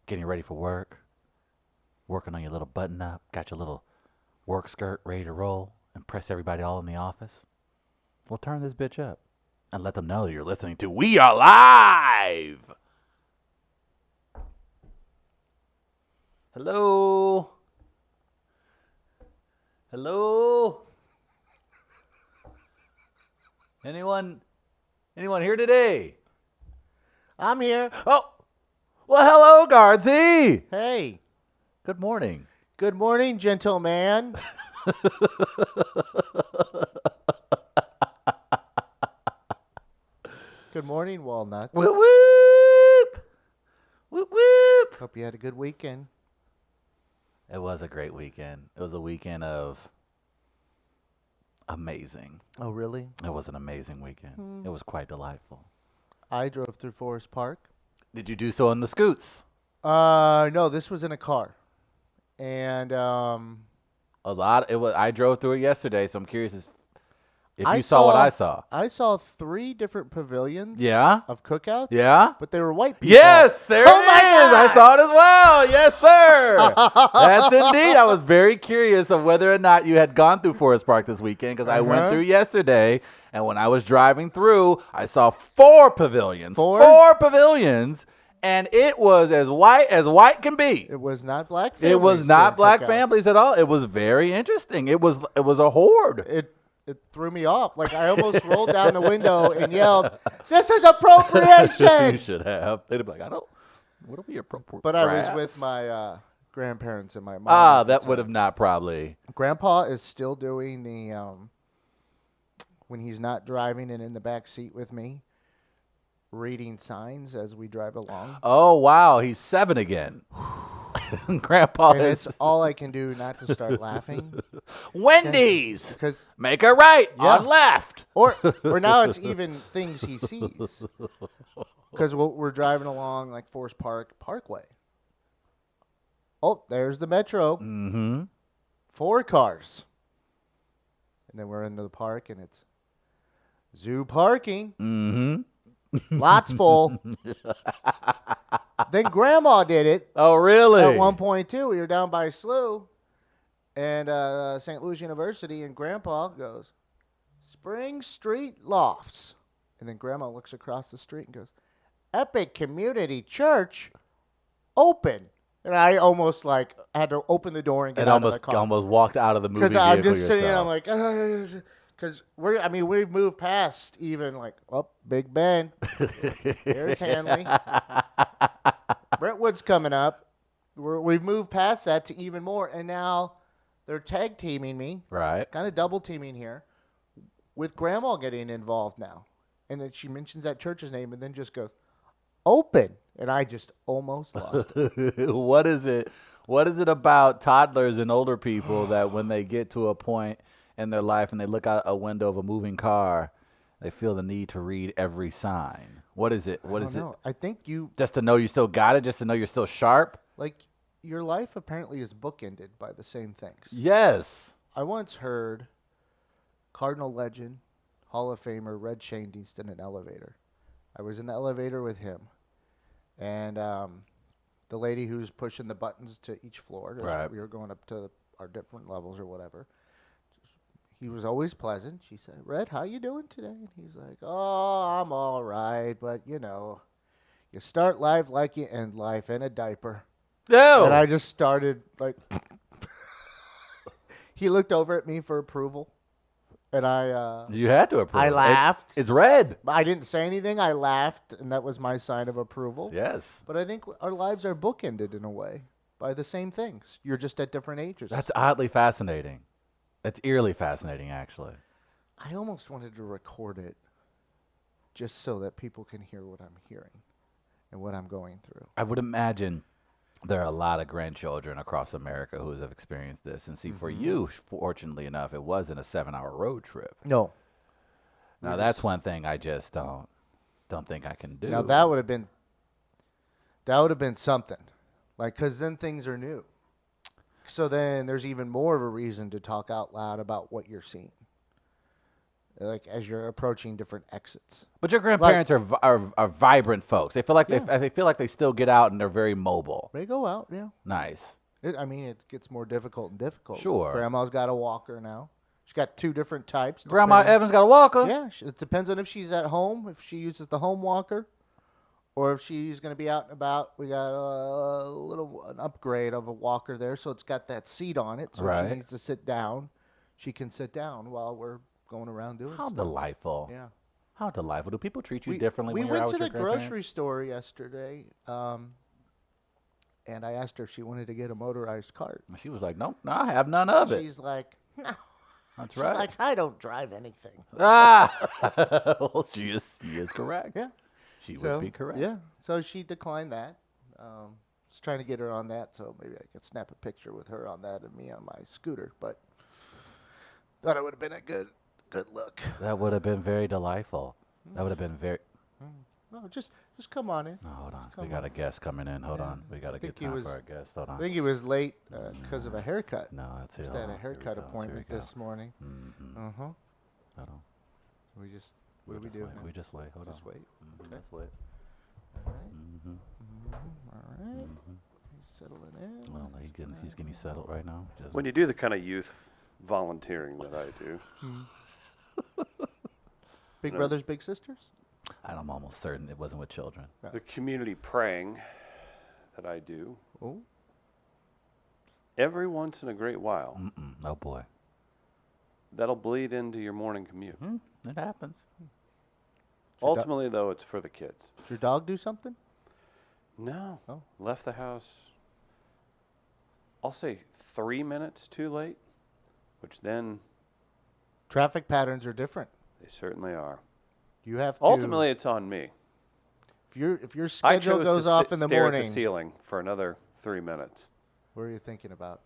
getting ready for work, working on your little button up, got your little work skirt ready to roll, impress everybody all in the office. Well, turn this bitch up and let them know that you're listening to We Are Live. Hello. Hello. Anyone here today? I'm here. Oh, well, hello, Guardsy. Hey. Good morning. Good morning, gentleman. Good morning, Walnut. Whoop, whoop. Whoop, whoop. Hope you had a good weekend. It was a great weekend. It was a weekend of amazing. Oh, really? It was an amazing weekend. It was quite delightful. I drove through Forest Park. Did you do so on the scoots? No, this was in a car. And A lot. It was. I drove through it yesterday, so I'm curious if I you saw what I saw. I saw 3 different pavilions Yeah. of cookouts. Yeah. But they were white people. Yes, there Oh it my is. I God. saw it as well. Yes, sir. That's indeed. I was very curious of whether or not you had gone through Forest Park this weekend because I went through yesterday, and when I was driving through, I saw 4 pavilions. 4 pavilions, and it was as white can be. It was not black families. It was not doing black cookouts. families at all. It was very interesting. It was a horde. It threw me off. Like, I almost rolled down the window and yelled, "This is appropriation!" You should have. They'd be like, what'll be appropriate? But I was with my grandparents and my mom. Ah, at the that would time. have not probably. Grandpa is still doing the when he's not driving and in the back seat with me, reading signs as we drive along. Oh, wow. He's 7 again. Grandpa And is. it's all I can do not to start laughing. Wendy's. Because Make a right on left. or now it's even things he sees. Because we're driving along like Forest Park Parkway. Oh, there's the metro. Mm-hmm. 4 cars. And then we're into the park and it's zoo parking. Mm-hmm. Lots full. Then Grandma did it. Oh, really? At one point, too. We were down by SLU and St. Louis University, and Grandpa goes, "Spring Street Lofts." And then Grandma looks across the street and goes, "Epic Community Church open." And I almost had to open the door and get out of the car. almost walked out of the movie Because vehicle I'm just sitting there, I'm yourself. like, because we've moved past even Big Ben. There's Hanley. Brentwood's coming up. We've moved past that to even more, and now they're tag teaming me, Right. kind of double teaming here, with Grandma getting involved now. And then she mentions that church's name and then just goes, "Open." And I just almost lost it. What is it? What is it about toddlers and older people that when they get to a point in their life and they look out a window of a moving car, they feel the need to read every sign? What is it? What I is don't it? know. I think Just to know you still got it? Just to know you're still sharp? your life apparently is bookended by the same things. Yes. I once heard Cardinal legend, Hall of Famer Red Shandies in an elevator. I was in the elevator with him, and the lady who's pushing the buttons to each floor. Right. We were going up to our different levels or whatever. He was always pleasant. She said, "Red, how you doing today?" And he's like, "Oh, I'm all right, but you start life like you end life in a diaper." No. And I just started he looked over at me for approval, and You had to approve. I laughed. It's red. I didn't say anything. I laughed, and that was my sign of approval. Yes. But I think our lives are bookended in a way by the same things. You're just at different ages. That's oddly fascinating. It's eerily fascinating, actually. I almost wanted to record it just so that people can hear what I'm hearing and what I'm going through. I would imagine there are a lot of grandchildren across America who have experienced this. And see, for you, fortunately enough, it wasn't a 7-hour road trip. No. Now, that's one thing I just don't think I can do. Now that would have been something. Because then things are new. So then there's even more of a reason to talk out loud about what you're seeing. like as you're approaching different exits. But your grandparents are vibrant folks. They feel like they feel like they still get out and they're very mobile. They go out, yeah. Nice. I mean, it gets more difficult and difficult. Sure. Grandma's got a walker now. She's got 2 different types. Grandma Evans got a walker. Yeah, it depends on if she's at home, if she uses the home walker, or if she's going to be out and about. We got an upgrade of a walker there, so it's got that seat on it. So if she needs to sit down, she can sit down while we're going around doing How stuff. delightful. Yeah. How delightful. Do people treat you differently when we you're out went to with the your grandparents? grocery store yesterday, and I asked her if she wanted to get a motorized cart. She was like, nope, no, I have none of it. She's like, no. That's She's right. like, I don't drive anything. Well, she is correct. Yeah. She would be correct. Yeah. So she declined that. Just trying to get her on that, so maybe I could snap a picture with her on that and me on my scooter. But thought it would have been a good look. That would have been very delightful. That would have been very... No, just come on in. Oh, hold on. We got a guest coming in. Hold on. We got to get time for our guest. Hold I on. think he was late because of a haircut. No, that's it. Just had a haircut appointment this morning. Mm-hmm. Uh-huh. Hold on. What do we do? We just wait. Hold on. Just wait. Okay. Let's wait. All right. Mm-hmm. All right. He's settling in. Well, he's getting settled right now. Just When you do the kind of youth volunteering that I do, Big brothers, big sisters? I'm almost certain it wasn't with children. the community praying that I do, Oh. every once in a great while, Oh, boy. that'll bleed into your morning commute. It happens. Ultimately, though, it's for the kids. Did your dog do something? No. Oh. Left the house, I'll say 3 minutes too late, which then Traffic patterns are different. they certainly are. You have to. Ultimately, it's on me. if your I schedule chose goes to off in the stare morning, at the ceiling for another 3 minutes. what are you thinking about?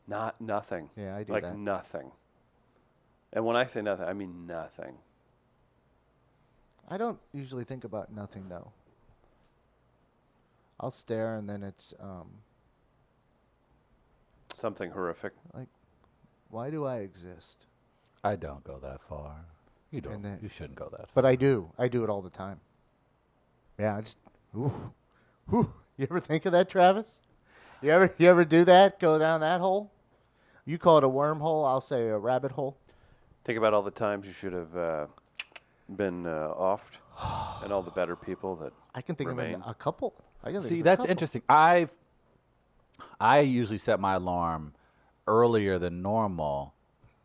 Nothing. Yeah, I do like that. nothing. And when I say nothing, I mean nothing. I don't usually think about nothing though. I'll stare and then it's Something horrific. like, why do I exist? I don't go that far. You don't. And then- You shouldn't go that far. But I do. I do it all the time. Yeah, I just. Ooh. You ever think of that, Travis? You ever do that? Go down that hole? You call it a wormhole. I'll say a rabbit hole. Think about all the times you should have been offed, and all the better people that I can think remain. of a couple. I can think See, of a that's couple. interesting. I usually set my alarm earlier than normal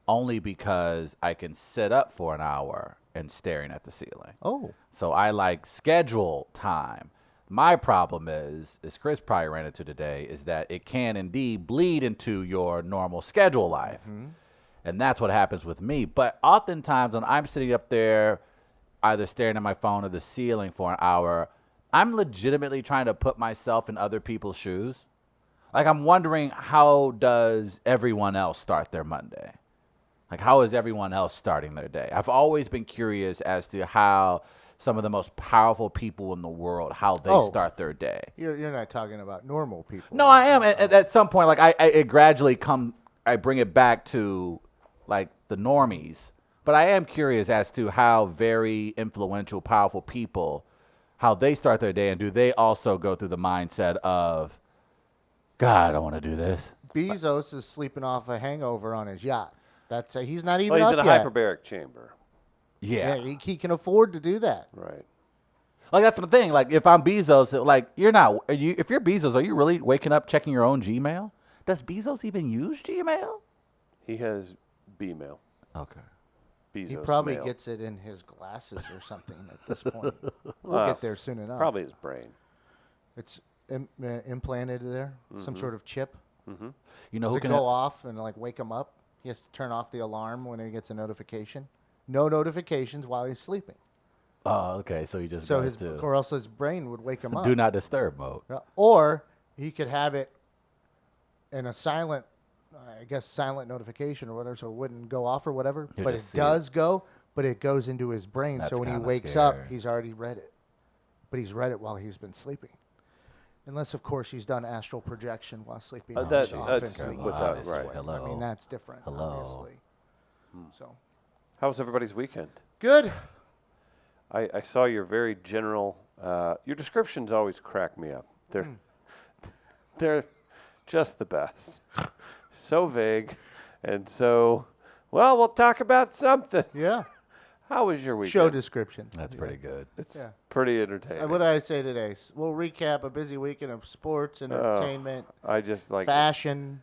only because I can sit up for an hour and staring at the ceiling. Oh, So I like schedule time. My problem is, as Chris probably ran into today, is that it can indeed bleed into your normal schedule life. And that's what happens with me. But oftentimes when I'm sitting up there either staring at my phone or the ceiling for an hour, I'm legitimately trying to put myself in other people's shoes. Like, I'm wondering, how does everyone else start their Monday? Like, how is everyone else starting their day? I've always been curious as to how some of the most powerful people in the world, how they start their day. you're not talking about normal people. No, I am. At some point, like, it gradually I bring it back to, like, the normies. But I am curious as to how very influential, powerful people, how they start their day, and do they also go through the mindset of, God, I don't want to do this. Bezos is sleeping off a hangover on his yacht. That's he's not even Well, he's up in a yet. hyperbaric chamber. Yeah. He can afford to do that. Right. Like, that's the thing. Like, if I'm Bezos, like, if you're Bezos, are you really waking up checking your own Gmail? Does Bezos even use Gmail? He has B-mail. Okay. Bezos He probably mail. gets it in his glasses or something at this point. We'll Well, get there soon enough. Probably his brain. It's implanted there, some sort of chip. Mm-hmm. You know Does who it can go off and like wake him up? He has to turn off the alarm when he gets a notification. No notifications while he's sleeping. Oh, okay. So he just So goes to or else his brain would wake him up. do not disturb mode. Or he could have it in a silent, silent notification or whatever, so it wouldn't go off or whatever. He'll But it just see does go, but it goes into his brain. That's So when he kinda wakes up, scary. he's already read it. But he's read it while he's been sleeping. Unless, of course, he's done astral projection while sleeping. That's off that's into the without ether. right. Hello. I mean, that's different, Hello. obviously. So, How was everybody's weekend? Good. I saw your very general. Your descriptions always crack me up. They're just the best. So vague, and so. Well, we'll talk about something. Yeah. How was your weekend? Show description. That's pretty good. It's Yeah. pretty entertaining. What did I say today? We'll recap a busy weekend of sports and entertainment, I just like fashion.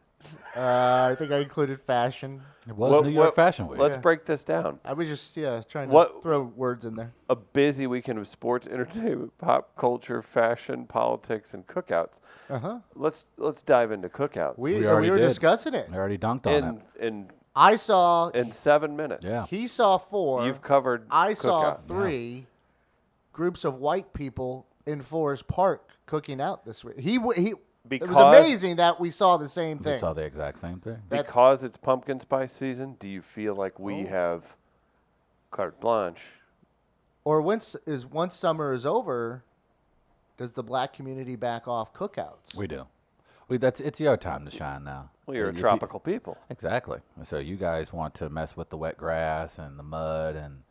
I think I included fashion. It was New York Fashion Week. Let's break this down. I was just trying to What- throw words in there. A busy weekend of sports, entertainment, pop culture, fashion, politics, and cookouts. Uh-huh. Let's dive into cookouts. We already were did. discussing it. I already dunked on it. I saw. In 7 minutes. Yeah. He saw 4. You've covered. I saw cookout. 3 groups of white people in Forest Park cooking out this week. It was Because- amazing that we saw the same We thing. saw the exact same thing. That- Because it's pumpkin spice season, do you feel like we have carte blanche? Or once summer is over, does the black community back off cookouts? We do. It's your time to shine now. Well, you're a If you- tropical people. Exactly. So you guys want to mess with the wet grass and the mud and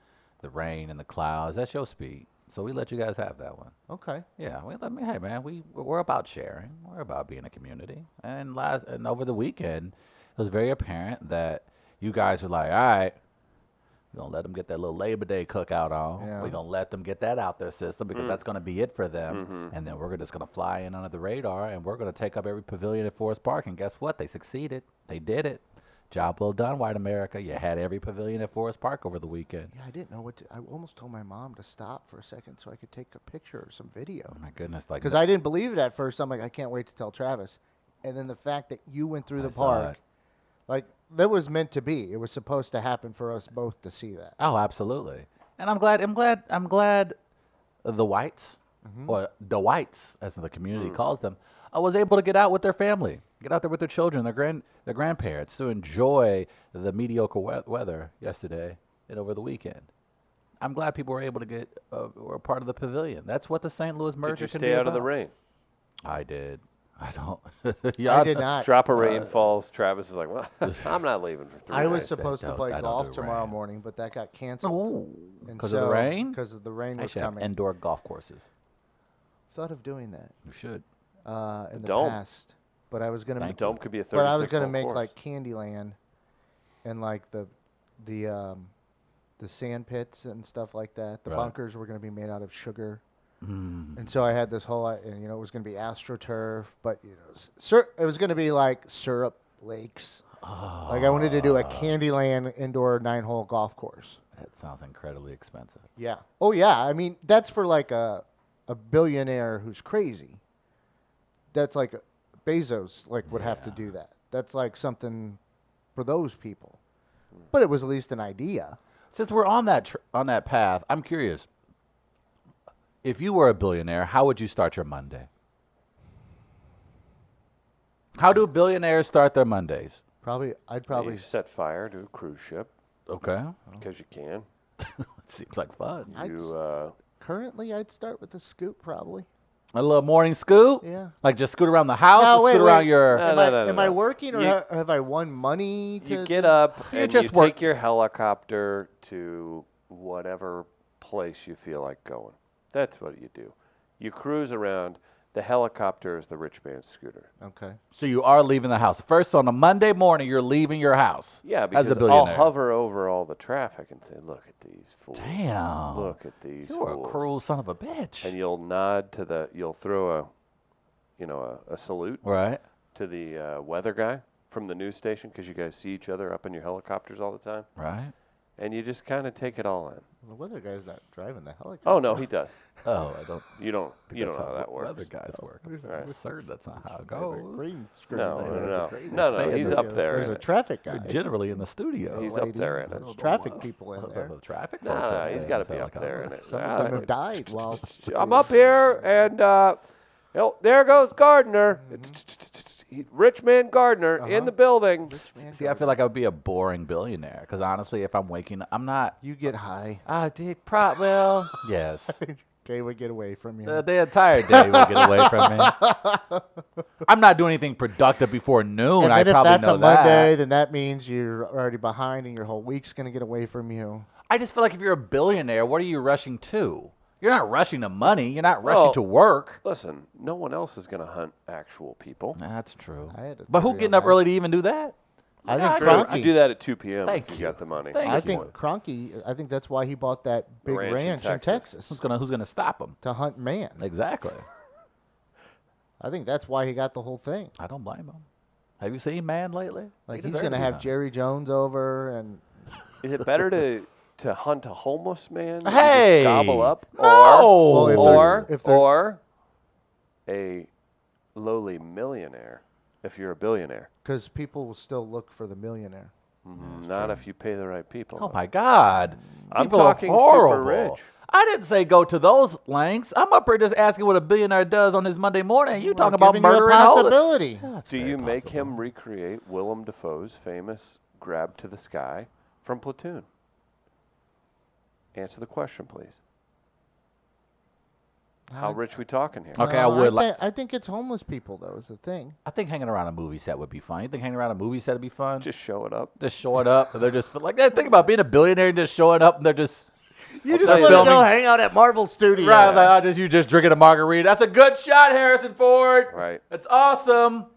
the rain and the clouds. That's your speed. So we let you guys have that one. Okay. Yeah. Hey man, we're about sharing. We're about being a community. And over the weekend, it was very apparent that you guys were like, all right, we're gonna let them get that little Labor Day cookout on. Yeah. We're gonna let them get that out their system because that's gonna be it for them. Mm-hmm. And then we're just gonna fly in under the radar and we're gonna take up every pavilion at Forest Park. And guess what? They succeeded. They did it. Job well done, white America. You had every pavilion at Forest Park over the weekend. Yeah, I didn't know what to, I almost told my mom to stop for a second so I could take a picture or some video. Oh my goodness! Like, Because I didn't believe it at first. I'm like, I can't wait to tell Travis. And then the fact that you went through the I saw park, it. like, that was meant to be. It was supposed to happen for us both to see that. Oh, absolutely. And I'm glad the whites, or the whites, as the community calls them, was able to get out with their family, get out there with their children, their grandparents, to enjoy the mediocre weather yesterday and over the weekend. I'm glad people were able to were a part of the pavilion. That's what the St. Louis merger Did you can stay be out of the about. rain? I did. I don't. I did not. Drop of rain falls. Travis is like, well, I'm not leaving for 3 I was days. supposed to don't- play I don't golf do tomorrow rain. morning, but that got canceled. Oh, because of the rain? Because the rain I was should have coming. indoor golf courses. Thought of doing that You should. in the Dome. past, but I was gonna Thank Dome could be a 36 But I was gonna hole make course. like Candyland, and like the sand pits and stuff like that. The Right. bunkers were gonna be made out of sugar, Mm. and so I had this whole, and it was gonna be AstroTurf, but it was gonna be like syrup lakes. Like I wanted to do a Candyland indoor 9-hole golf course. That sounds incredibly expensive. Yeah. Oh yeah. I mean, that's for like a billionaire who's crazy. That's like Bezos would have to Yeah. do that. That's like something for those people. But it was at least an idea. Since we're on that path, I'm curious. If you were a billionaire, how would you start your Monday? How do billionaires start their Mondays? I'd probably You set fire to a cruise ship Okay. because you can. Seems like fun. I'd You currently I'd start with a scoop probably. A little morning scoot? Yeah. Like just scoot around the house No, or wait, scoot around wait. your... No, Am no, I, no, am no. I working or You- have I won money to you get up You and just you work- take your helicopter to whatever place you feel like going. That's what you do. You cruise around. The helicopter is the rich man's scooter. Okay. So you are leaving the house. First, on a Monday morning, you're leaving your house. Yeah, as because a I'll billionaire. hover over all the traffic and say, "Look at these fools! Damn. Look at these You are a fools!" cruel son of a bitch. And you'll nod to you'll throw a salute Right. to the weather guy from the news station because you guys see each other up in your helicopters all the time, Right. and you just kind of take it all in. The weather guy's not driving the helicopter. Oh no, he does. Oh, I don't You don't. think You don't that's know how that works. Other guys work. Right. Sir, that's not how it They have a goes. green screen No, there. no, That's no, great. no, They no. stay He's in up the- there. There's in a it. traffic You're guy. generally in the studio. He's up lady. there in There's it. traffic people in there. The traffic Nah, folks nah, up he's there got to in be the up there in helicopter. it. Some Ah, of them have died while. I'm up here, and there goes Gardner, Rich Man Gardner in the building. See, I feel like I would be a boring billionaire because honestly, if I'm waking up, I'm not. You get high. I did well, yes. day would get away from you. The entire day will get away from me. I'm not doing anything productive before noon. And I then if probably that's know a Monday, that. then that means you're already behind and your whole week's going to get away from you. I just feel like if you're a billionaire, what are you rushing to? You're not rushing to money. You're not Well, rushing to work. Listen, no one else is going to hunt actual people. That's true. I had a But who theory getting on up that. early to even do that? I God, think Sure, Kroenke. I do that at 2 p.m. Thank if you. you got the money. Thank I you. think Kroenke, I think that's why he bought that big ranch in ranch in Texas. Texas Who's gonna stop him? to hunt man. Exactly. I think that's why he got the whole thing. I don't blame him. Have you seen Man lately? Like He he's deserves going to be have hunted. Jerry Jones over and Is it better to hunt a homeless man that you Hey! just gobble up, No! Well, if they're- or a lowly millionaire if you're a billionaire? because people will still look for the millionaire. Not if you pay the right people. Oh though. my God! I'm People are talking super horrible. rich. I didn't say go to those lengths. I'm up here just asking what a billionaire does on his Monday morning. You We're talking about giving you a murder and holding? possibility. That's Do very you make possible. him recreate Willem Dafoe's famous grab to the sky from Platoon? Answer the question, please. How rich we talking here? Okay, I would like. I think it's homeless people though is the thing. I think hanging around a movie set would be fun. You think hanging around a movie set would be fun? Just show it up. Just showing up, and they're just like, think about being a billionaire and just showing up, and they're just You just tell you want to filming- go hang out at Marvel Studios. right. Like, you just drinking a margarita. That's a good shot, Harrison Ford. Right. That's awesome.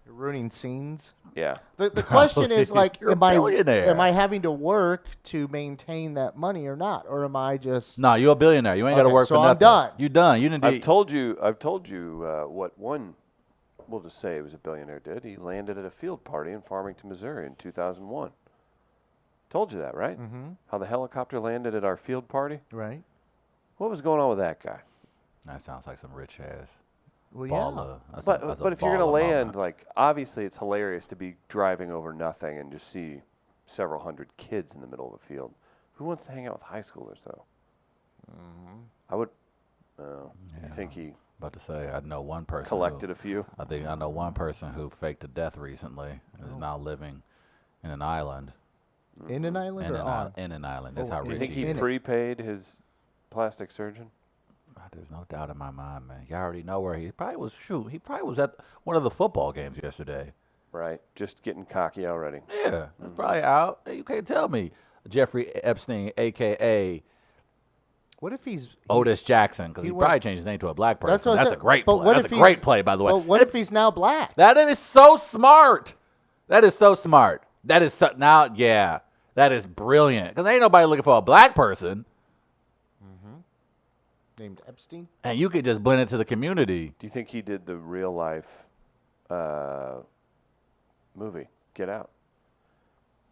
You're ruining scenes. Yeah. The question is like, You're a am I billionaire. having to work to maintain that money or not, or am I just? No, you're a billionaire. You ain't got to Okay, work so for I'm nothing. done. You done. You didn't. I've told you what one, we'll just say it was a billionaire did. He landed at a field party in Farmington, Missouri in 2001. Told you that, right? Mm-hmm. How the helicopter landed at our field party? Right. What was going on with that guy? That sounds like some rich ass Well, baller. yeah. That's But that's if you're going to baller land, moment. like, obviously it's hilarious to be driving over nothing and just see several hundred kids in the middle of a field. Who wants to hang out with high schoolers, though? I would. Oh, Yeah. you think he About to say, I know one person. collected Who, a few? I think I know one person who faked a death recently and is now living in an island. In an island or on? In an island. That's Oh, how Do you rich think he he in is. it. prepaid his plastic surgeon? There's no doubt in my mind, man. You already know where he probably was. Shoot, he probably was at one of the football games yesterday. Right, just getting cocky already. Yeah, probably out. You can't tell me. Jeffrey Epstein, a.k.a. What if he's Otis Jackson, because he he went- probably changed his name to a black person. That's what I That's a said. great But play. what That's if a he's- great play, by the way. But what if he's now black? That is so smart. That is so smart. That is so, now, yeah, that is brilliant. Because ain't nobody looking for a black person, Named Epstein. and you could just blend into the community. Do you think he did the real life movie, Get Out?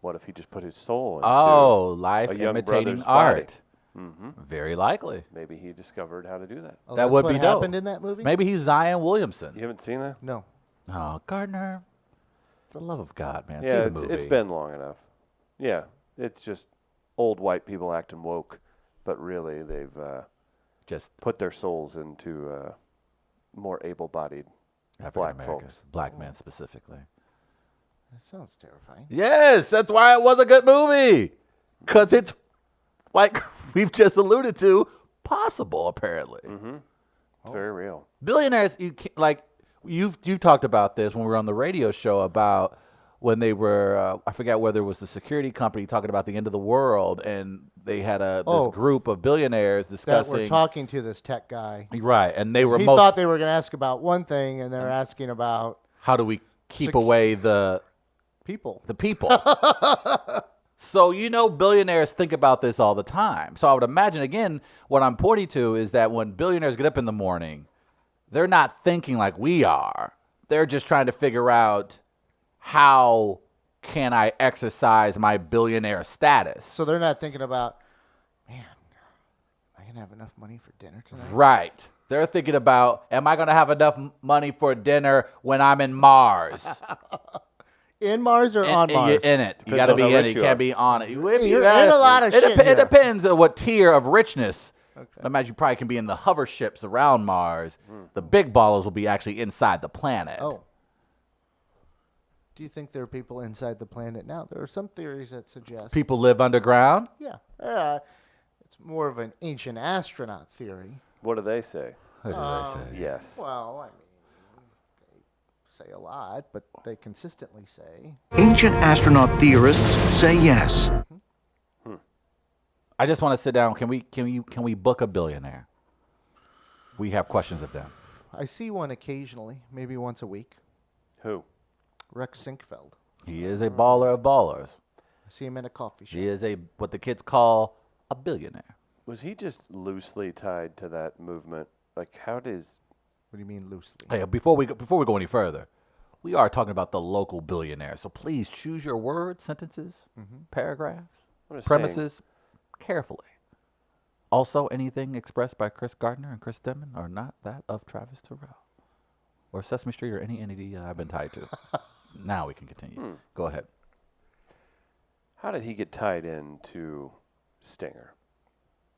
What if he just put his soul into Oh, life a young imitating brother's body? art. Mm-hmm. Very likely. Maybe he discovered how to do that. Oh, That that's would what be dope. happened in that movie. Maybe he's Zion Williamson. You haven't seen that? No. Oh, Gardner. For the love of God, man. See Yeah, the it's movie. been long enough. Yeah, it's just old white people acting woke, but really they've just put their souls into more able-bodied African black Americans, folks. black men specifically. That sounds terrifying. Yes, that's why it was a good movie. Because it's, like we've just alluded to, possible, apparently. Mm-hmm. It's very real. Billionaires, you can't, like, you've talked about this when we were on the radio show about when they were, I forget whether it was the security company talking about the end of the world, and they had this group of billionaires That discussing. we're talking to this tech guy. Right, and they were He most, thought they were going to ask about one thing, and they're asking about how do we keep Sec- away the people. people? So, billionaires think about this all the time. So I would imagine, again, what I'm pointing to is that when billionaires get up in the morning, they're not thinking like we are. They're just trying to figure out, how can I exercise my billionaire status? So they're not thinking about, man, am I going to have enough money for dinner tonight? Right. They're thinking about, am I going to have enough money for dinner when I'm in Mars? In Mars or on Mars? In it. You Depends got to on be how in rich it. You you can't are. be on it. You're in a lot of shit It here. depends on what tier of richness. Okay. I imagine you probably can be in the hover ships around Mars. The big ballers will be actually inside the planet. Oh. Do you think there are people inside the planet now? There are some theories that suggest. People live underground? Yeah. It's more of an ancient astronaut theory. What do they say? What did I say? Yes. Well, I mean, they say a lot, but they consistently say. Ancient astronaut theorists say yes. I just want to sit down. Can we book a billionaire? We have questions of them. I see one occasionally, maybe once a week. Who? Rex Sinkfeld. He is a baller of ballers. I see him in a coffee shop. He is what the kids call a billionaire. Was he just loosely tied to that movement? Like, how does... What do you mean loosely? Hey, before we go any further, we are talking about the local billionaire. So please choose your words, sentences, paragraphs, I'm just premises carefully. Also, anything expressed by Chris Gardner and Chris Denman are not that of Travis Terrell or Sesame Street or any entity I've been tied to. Now we can continue. Go ahead. How did he get tied into Stinger?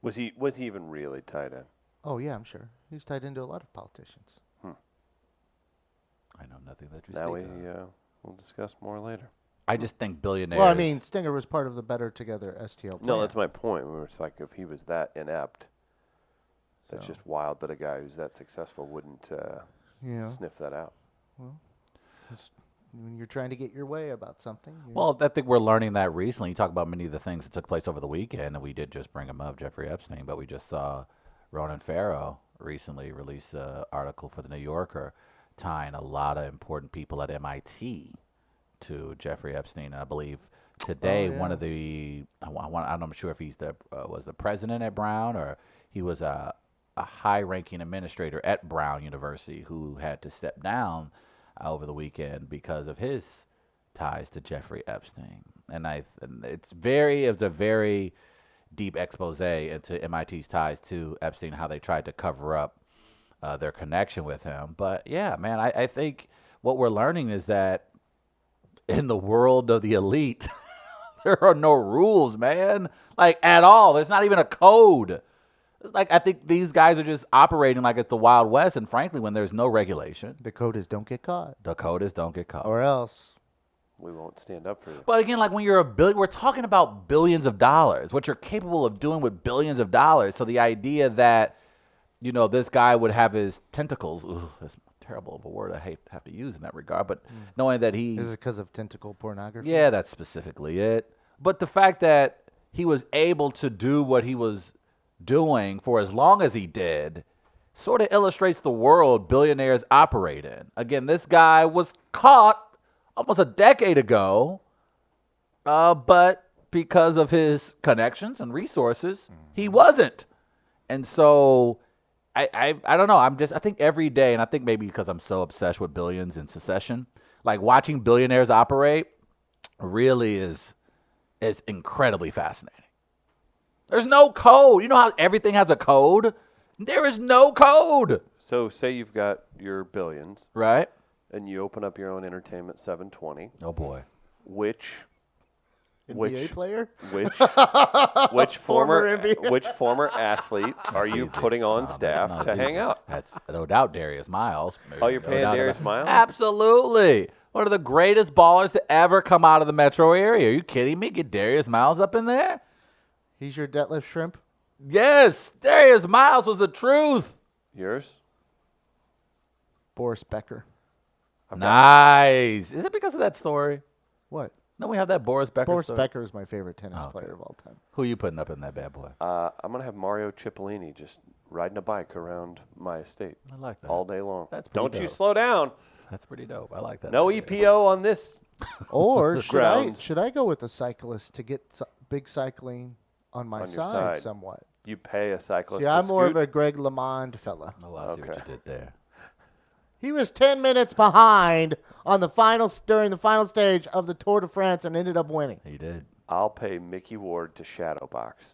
Was he even really tied in? Oh, yeah, I'm sure. He's tied into a lot of politicians. I know nothing that you Now speak of. we'll discuss more later. I just think billionaires. Well, I mean, Stinger was part of the Better Together STL plan. No, that's my point. Where it's like if he was that inept, that's So. just wild that a guy who's that successful wouldn't Yeah. sniff that out. It's, when you're trying to get your way about something. Well, I think we're learning that recently. You talk about many of the things that took place over the weekend, and we did just bring him up, Jeffrey Epstein, but we just saw Ronan Farrow recently release an article for the New Yorker tying a lot of important people at MIT to Jeffrey Epstein. And I believe today one of the, I'm not sure if he's was the president at Brown or he was a high-ranking administrator at Brown University who had to step down over the weekend because of his ties to Jeffrey Epstein. And it's a very deep expose into MIT's ties to Epstein, how they tried to cover up their connection with him. But yeah, man, I think what we're learning is that in the world of the elite, there are no rules, man, like at all. There's not even a code. Like, I think these guys are just operating like it's the Wild West, and frankly, when there's no regulation, The code is don't get caught. the code is don't get caught. Or else. We won't stand up for you. But again, like when you're we're talking about billions of dollars, what you're capable of doing with billions of dollars. So the idea that, this guy would have his tentacles, that's terrible of a word I have to use in that regard, but knowing that he's... Is it because of tentacle pornography? Yeah, that's specifically it. But the fact that he was able to do what he was doing for as long as he did sort of illustrates the world billionaires operate in. Again, this guy was caught almost a decade ago, but because of his connections and resources, he wasn't. And so I don't know. I think every day, and I think maybe because I'm so obsessed with billions and secession, like watching billionaires operate really is incredibly fascinating. There's no code. You know how everything has a code? There is no code. So say you've got your billions, Right? and you open up your own Entertainment 720. Oh, boy. Which NBA player? which Former NBA. which former athlete are you Easy. putting on No, staff that's to not hang easy. out? That's no doubt Darius Miles. Oh, you're No paying doubt Darius about- Miles? Absolutely. One of the greatest ballers to ever come out of the metro area. Are you kidding me? Get Darius Miles up in there? He's your Detlef Shrimp? Yes. Darius Miles was the truth. Yours? Boris Becker. Nice. Is it because of that story? What? No, we have that Boris Becker Boris story. Becker is my favorite tennis Oh, okay. player of all time. Who are you putting up in that bad boy? I'm going to have Mario Cipollini just riding a bike around my estate I like that. all day long. That's pretty Don't you dope. slow down. That's pretty dope. I like that. No idea. EPO on this. Or Grounds. should I go with a cyclist to get big cycling on my On your side side. somewhat? You pay a cyclist See, to I'm more of scoot. a Greg LeMond fella. Oh, I see what Okay. you did there. He was 10 minutes behind on the during the final stage of the Tour de France and ended up winning. He did. I'll pay Mickey Ward to shadow box.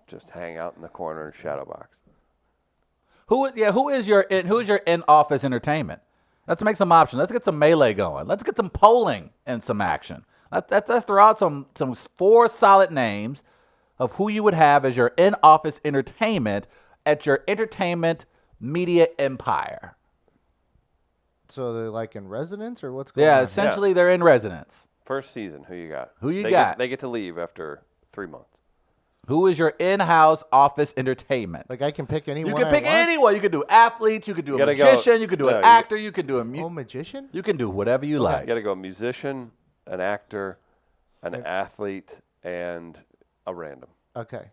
Just hang out in the corner and shadow box. Who is your in-office entertainment? Let's make some options. Let's get some melee going. Let's get some polling and some action. Let's throw out some 4 solid names of who you would have as your in-office entertainment at your entertainment media empire. So they're like in residence or what's going Yeah, on? essentially they're in residence. First season, who you got? Who you They got? They get to leave after 3 months. Who is your in-house office entertainment? Like I can pick anyone. You can I pick want? anyone. You can do athletes. You can do a gotta go- magician. You can do no, an you- actor. You can do a Oh, magician? You can do whatever you You like. got to go a musician, an actor, an athlete, and a random. Okay.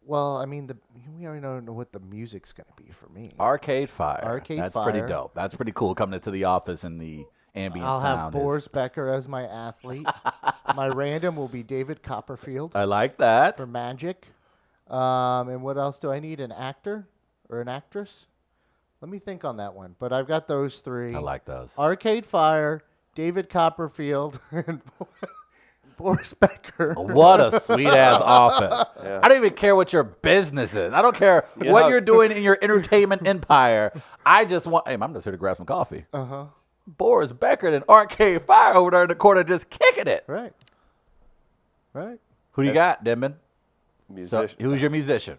Well, I mean, we already know what the music's gonna be for me. Arcade Fire. Arcade That's Fire. pretty dope. That's pretty cool. Coming into the office and the ambient I'll have sound. Boris Becker as my athlete. My random will be David Copperfield I like that. for magic. And what else do I need? An actor or an actress? Let me think on that one. But I've got those three. I like those. Arcade Fire, David Copperfield, and Boris Becker. What a sweet ass office. Yeah. I don't even care what your business is. I don't care You what know- you're doing in your entertainment empire. I just want. Hey, I'm just here to grab some coffee. Uh-huh. Boris Becker and Arcade Fire over there in the corner just kicking it. Right. Right. Who do you got, Denman? So, Musician. who's your musician?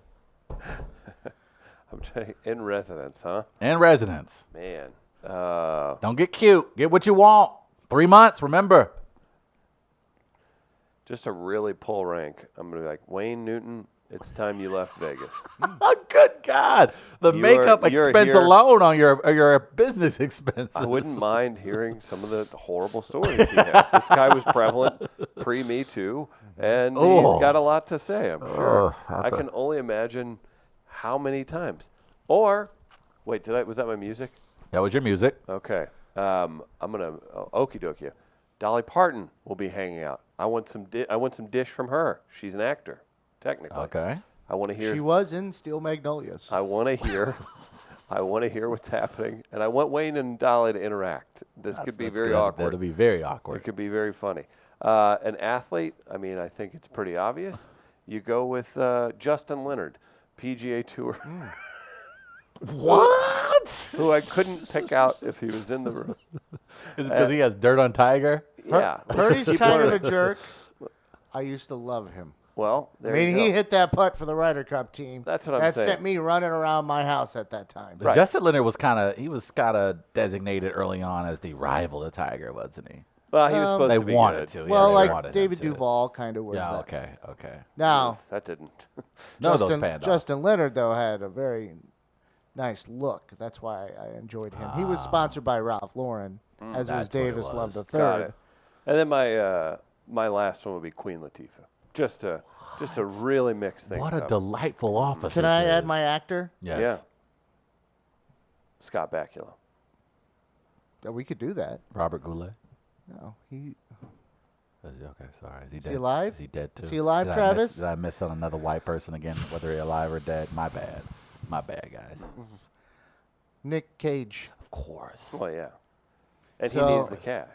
I'm telling you, in residence, huh? In residence. Man. Don't get cute. Get what you want. 3 months, remember. Just to really pull rank, I'm going to be like, Wayne Newton, it's time you left Vegas. Good God. The You're- makeup you're expense here- alone on your business expenses. I wouldn't mind hearing some of the horrible stories he has. This guy was prevalent pre-Me Too, and Oh. he's got a lot to say, I'm sure. Oh, I can only imagine how many times. Or, wait, was that my music? That was your music. Okay. I'm going to okie dokie you. Dolly Parton will be hanging out. I want some dish from her. She's an actor, technically. Okay. I want to hear. She was in Steel Magnolias. I want to hear. I want to hear what's happening, and I want Wayne and Dolly to interact. This could be That's very good. awkward. That'll be very It awkward. could be very funny. An athlete. I mean, I think it's pretty obvious. You go with Justin Leonard, PGA Tour, What? who I couldn't pick out if he was in the room. Is it because he has dirt on Tiger? Yeah. Heard he's People kind of are- a jerk. I used to love him. Well, there I mean, you go. he hit that putt for the Ryder Cup team. That's what I'm that saying. sent me running around my house at that time. Right. Justin Leonard was kind of designated early on as the rival to Tiger, wasn't he? Well, he was supposed They to be wanted good. to. Yeah, Well, they like wanted him David to. Duvall kind of was Yeah. that. Okay. Okay. Now, That didn't. None of those Justin, panned off. Justin Leonard, though, had a very nice look. That's why I enjoyed him. He was sponsored by Ralph Lauren, as was That's what it Davis was. Love III. Got it. And then my last one would be Queen Latifah. Just to really mix things What a up. delightful office. Can this I add is. my actor? Yes. Yeah. Scott Bakula. We could do that. Robert Goulet. No, he. Okay, sorry. Is he Is dead? he alive? Is he dead too? Is he alive, Did Travis? Did I miss on another white person again, whether he's alive or dead? My bad. My bad, guys. Nick Cage. Of course. Well, yeah. And he So- needs the cash.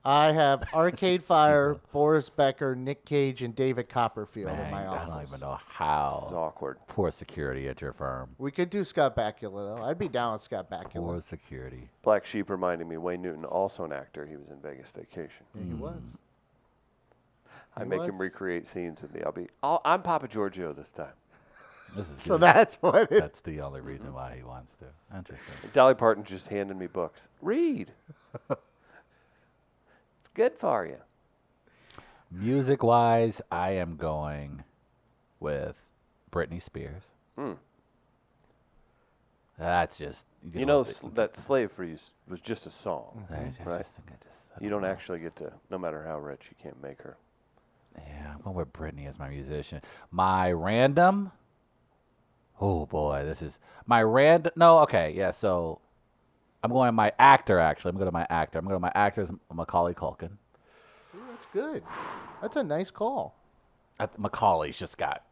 I have Arcade Fire, Boris Becker, Nick Cage, and David Copperfield in Man, my I don't office. even know This is how. awkward. Poor security at your firm. We could do Scott Bakula, though. I'd be down with Scott Bakula. Poor security. Black Sheep reminding me Wayne Newton, also an actor. He was in Vegas Vacation. Yeah, he was. I He make him was. recreate scenes with me. I'm Papa Giorgio this time. This is So good. that's what it That's the only reason why he wants to. Interesting. Dolly Parton just handed me books. Read. It's good for you. Music wise, I am going with Britney Spears. Hmm. That's just You know that Slave for You was just a song. I just right. think I You don't actually get to, no matter how rich, you can't make her. Yeah, I'm going with Britney as my musician. My random. Oh boy, this is my random. No, okay, yeah. So I'm going my actor. Actually, I'm going to my actor. I'm going to my actor is Macaulay Culkin. Ooh, that's good. That's a nice call. Macaulay's just got.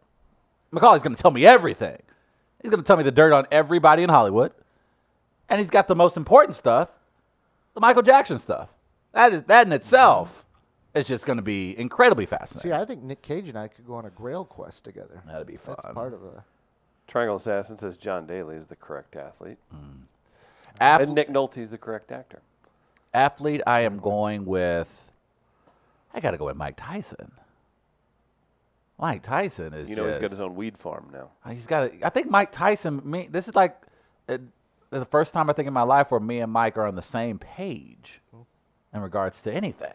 Macaulay's going to tell me everything. He's going to tell me the dirt on everybody in Hollywood, and he's got the most important stuff, the Michael Jackson stuff. That in itself is just going to be incredibly fascinating. See, I think Nick Cage and I could go on a Grail quest together. That'd be fun. That's part of a. Triangle Assassin says John Daly is the correct athlete. Ath- And Nick Nolte is the correct actor. Athlete, I am going with. I got to go with Mike Tyson. Mike Tyson is. You know he's got just- his own weed farm now. He's got. I think Mike Tyson. This is like the first time I think in my life where me and Mike are on the same page in regards to anything.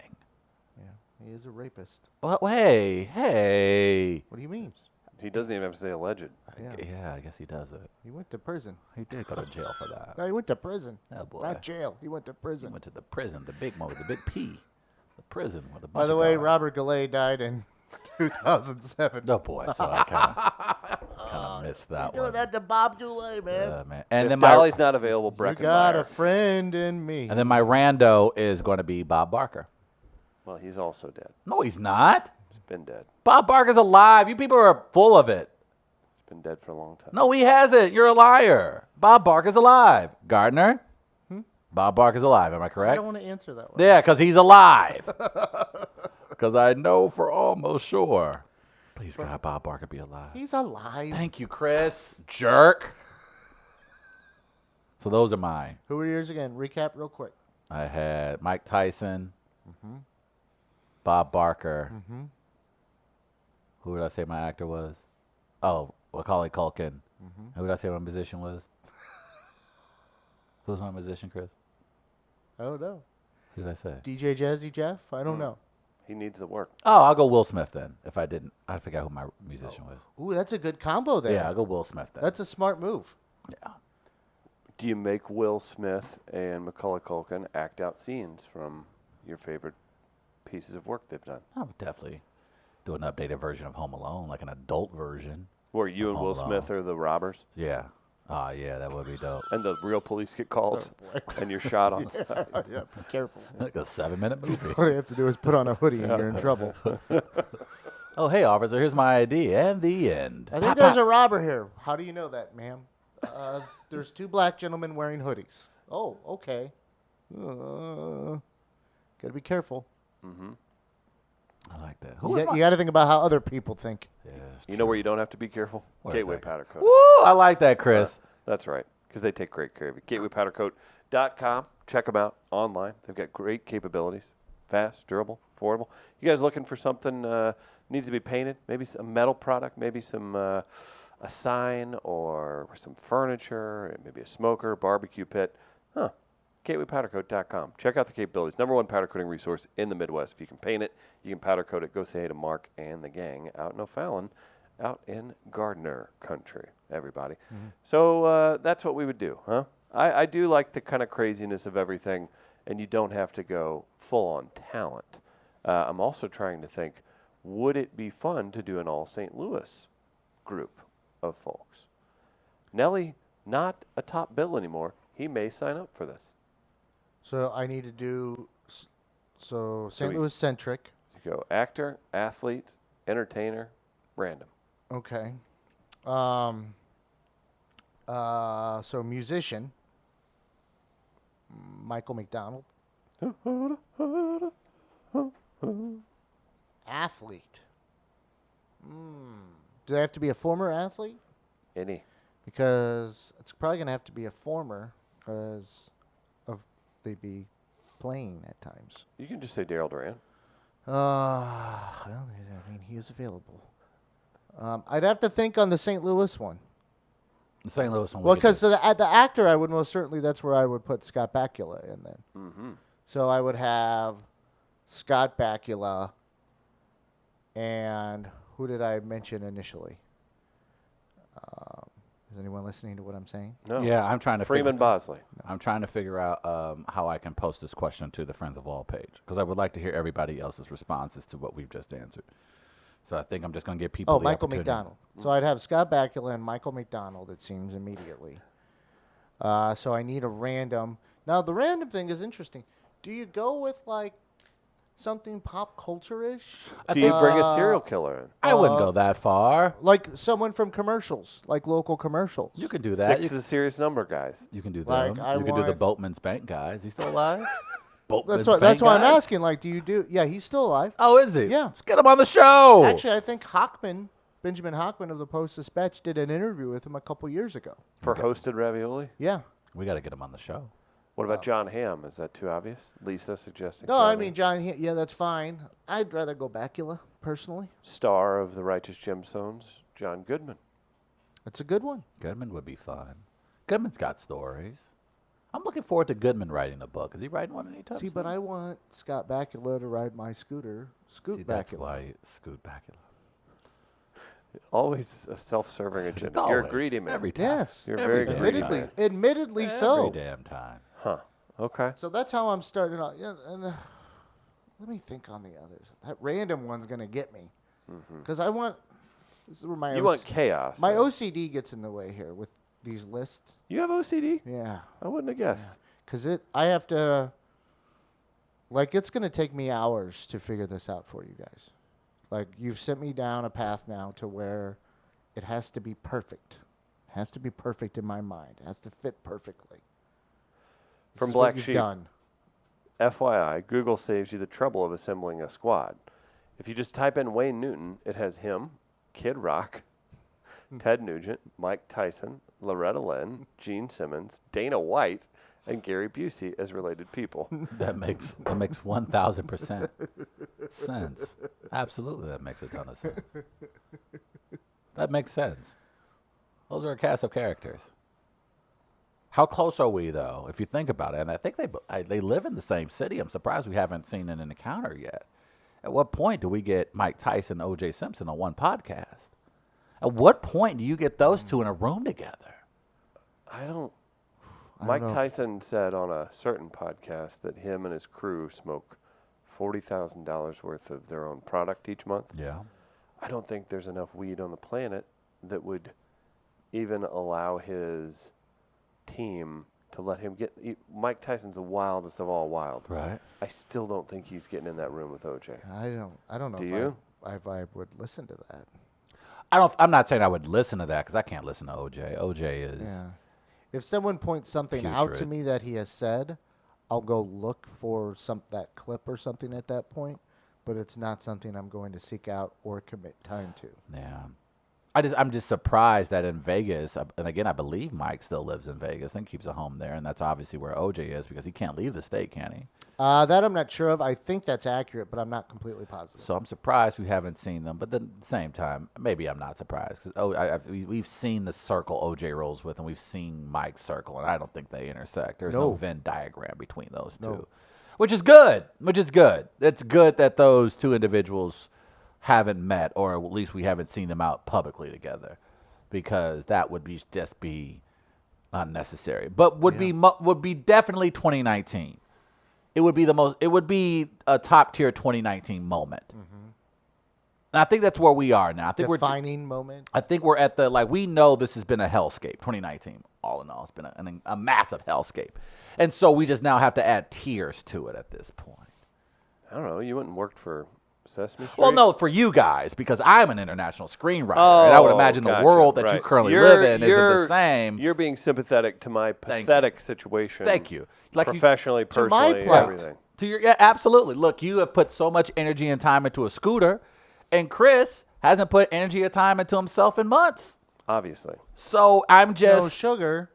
He is a rapist. Well, hey. What do you mean? He doesn't even have to say alleged. Yeah. Yeah, I guess he does it. He went to prison. He did go to jail for that. No, he went to prison. Oh, boy. Not jail. He went to He prison. went to the prison, the big one with the big P. The prison with a bunch By the of way, guys. Robert Goulet died in 2007. Oh, boy, so I kind of missed that You're one. doing that to Bob Goulet, man. Yeah, man. And If then Dolly's not available, You got a Breckenmeyer. friend in me. and then my rando is going to be Bob Barker. Well, he's also dead. No, he's not. He's been dead. Bob Barker's alive. You people are full of it. He's been dead for a long time. No, he hasn't. You're a liar. Bob Barker's alive. Gardner? Bob Barker's alive. Am I I correct? don't want to answer that one. Yeah, because he's alive. Because I know for almost sure. Please, God, Bob Barker be alive. He's alive. Thank you, Chris. Jerk. So those are mine. Who were yours again? Recap real quick. I had Mike Tyson, Bob Barker. Who did I say my actor was? Oh, Macaulay Culkin. Who did I say my musician was? Who's my musician, Chris? I don't know. Who did I say? DJ Jazzy Jeff? I don't know. He needs the work. Oh, I'll go Will Smith then. If I didn't, I forgot who my musician was. Ooh, that's a good combo there. Yeah, I'll go Will Smith then. That's a smart move. Yeah. Do you make Will Smith and Macaulay Culkin act out scenes from your favorite pieces of work they've done? I would definitely do an updated version of Home Alone, like an adult version. Where you and Home Will Alone. Smith are the robbers Yeah. Oh, yeah, that would be dope. and the real police get called boy. and you're shot on sight. Yeah, be careful. Like a 7-minute movie. All you have to do is put on a hoodie and you're in trouble. Oh, hey, officer, here's my ID. And the end. I think there's a robber here. How do you know that, ma'am? There's two black gentlemen wearing hoodies. Oh, okay. Gotta be careful. I like that. You got to think about how other people think. Yeah, You know where you don't have to be careful? Where is Gateway that? Powder Coat. Woo, I like that, Chris. That's right, because they take great care of you. GatewayPowderCoat.com. Check them out online. They've got great capabilities. Fast, durable, affordable. You guys looking for something needs to be painted? Maybe a metal product, maybe some a sign or some furniture, maybe a smoker, barbecue pit. GatewayPowderCoat.com. Check out the capabilities. #1 powder coating resource in the Midwest. If you can paint it, you can powder coat it. Go say hey to Mark and the gang out in O'Fallon, out in Gardner country, everybody. So that's what we would do, huh? I do like the kind of craziness of everything, and you don't have to go full on talent. I'm also trying to think, would it be fun to do an all St. Louis group of folks? Nelly, not a top bill anymore. He may sign up for this. So I need to do St. we- Louis centric. You go actor, athlete, entertainer, random. Okay. So musician. Michael McDonald. Athlete. Do they have to be a former athlete? Any. Because it's probably going to have to be a former because of they be playing at times. You can just say Daryl Duran. Well, I mean, he is available. I'd have to think on the St. Louis one. The St. Louis one. Well, because the actor, I would most certainly, that's where I would put Scott Bakula in then. Mm-hmm. So I would have Scott Bakula and who did I mention initially? Is anyone listening to what I'm saying? No. Yeah, I'm trying to Freeman Bosley. I'm trying to figure out how I can post this question to the Friends of All page because I would like to hear everybody else's responses to what we've just answered. So I think I'm just going to give people. Oh, the Michael opportunity. McDonald. So I'd have Scott Bakula and Michael McDonald, it seems, immediately. So I need a random. Now, the random thing is interesting. Do you go with, like, something pop culture-ish? Do you bring a serial killer in? I wouldn't go that far. Like someone from commercials, like local commercials. You can do that. 6 is a serious number, guys. You can do Like, them. I You can do the want- Boatman's Bank guy. Is he still alive? Boatman's That's Bank why I'm guy? asking. Like, do you do? Yeah, he's still alive. Oh, is he? Yeah. Let's get him on the show. Actually, I think Benjamin Hockman of the Post-Dispatch did an interview with him a couple years ago. For hosted ravioli? Yeah. We got to get him on the show. What about John Hamm? Is that too obvious? Lisa suggesting. No, John I Hamm. mean John. Yeah, that's fine. I'd rather go Bakula personally. Star of the Righteous Gemstones, John Goodman. That's a good one. Goodman would be fun. Goodman's got stories. I'm looking forward to Goodman writing a book. Is he writing one anytime See, soon? but I want Scott Bakula to ride my scooter. Scoot See, that's Bakula. why Scoot Bakula. Always a self-serving agenda. It's You're a always, greedy man. every time. Yes. You're Every very damn greedy. time. man. Admittedly so. Every damn time. Huh. Okay. So that's how I'm starting out. Yeah, and let me think on the others. That random one's gonna get me because I want. This is where my You want chaos. my though. OCD gets in the way here with these lists. You have OCD? Yeah, I wouldn't have guessed. because I have to. Like, it's gonna take me hours to figure this out for you guys. Like, you've sent me down a path now to where it has to be perfect. It has to be perfect in my mind. It has to fit perfectly. This From is what Black you've Sheep. done. FYI, Google saves you the trouble of assembling a squad. If you just type in Wayne Newton, it has him, Kid Rock, Ted Nugent, Mike Tyson, Loretta Lynn, Gene Simmons, Dana White, and Gary Busey as related people. That makes 1,000% sense. Absolutely, that makes a ton of sense. That makes sense. Those are a cast of characters. How close are we, though, if you think about it? And I think they live in the same city. I'm surprised we haven't seen an encounter yet. At what point do we get Mike Tyson and O.J. Simpson on one podcast? At what point do you get those two in a room together? I don't. I don't Mike know if- Tyson said on a certain podcast that him and his crew smoke $40,000 worth of their own product each month. Yeah. I don't think there's enough weed on the planet that would even allow his team to let him get. Mike Tyson's the wildest of all wild. Right. I still don't think he's getting in that room with OJ. I don't know Do if you? I would listen to that. I'm not saying I would listen to that because I can't listen to O.J. O.J. is. Yeah. If someone points something out to Putrid. me that he has said, I'll go look for that clip or something at that point, but it's not something I'm going to seek out or commit time to. Yeah. I'm just surprised that in Vegas, and again, I believe Mike still lives in Vegas and keeps a home there, and that's obviously where OJ is because he can't leave the state, can he? That I'm not sure of. I think that's accurate, but I'm not completely positive. So I'm surprised we haven't seen them, but then at the same time, maybe I'm not surprised because we've seen the circle OJ rolls with, and we've seen Mike's circle, and I don't think they intersect. There's no No. Venn diagram between those No. two, which is good. It's good that those two individuals haven't met, or at least we haven't seen them out publicly together, because that would just be unnecessary. But would be definitely 2019. It would be a top tier 2019 moment. And I think that's where we are now. I think Defining moment. I think we're at the, we know this has been a hellscape. 2019, all in all, it's been a massive hellscape. And so we just now have to add tiers to it at this point. I don't know. You went and worked for Sesame Street? Well, no, for you guys, because I'm an international screenwriter, and I would imagine gotcha, the world that you right. currently live in isn't the same. You're being sympathetic to my Thank you. pathetic situation. Thank you. Professionally, to my personally, plight. everything. Yeah, absolutely. Look, you have put so much energy and time into a scooter, and Chris hasn't put energy or time into himself in months. Obviously. So I'm No just sugar.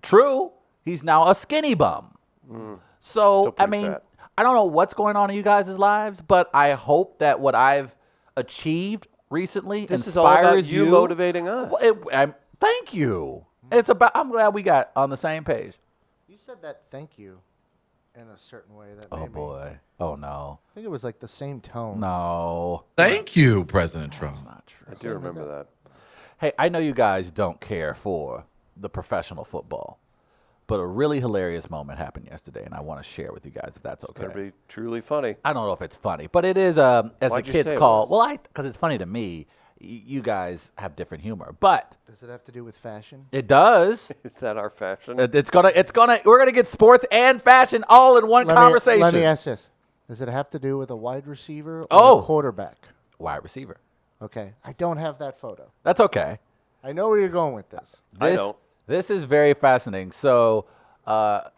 true. He's now a skinny bum. Still So I pretty mean, fat. I don't know what's going on in you guys' lives, but I hope that what I've achieved recently This is all about inspires you motivating us. Well, thank you. It's about. I'm glad we got on the same page. You said that thank you in a certain way that Oh made me. boy. Oh no. I think it was like the same tone. No. Thank you, President Trump. Not true. I do remember that. Hey, I know you guys don't care for the professional football, but a really hilarious moment happened yesterday, and I want to share with you guys if that's okay. Better be truly funny. I don't know if it's funny, but it is, as Why'd the you kids say it call, was? because it's funny to me. You guys have different humor, but Does it have to do with fashion? it does. Is that our fashion? We're gonna get sports and fashion all in one conversation. Let me ask this. Does it have to do with a wide receiver or Oh. a quarterback? Wide receiver. Okay. I don't have that photo. That's okay. I know where you're going with this. I don't. This is very fascinating. So,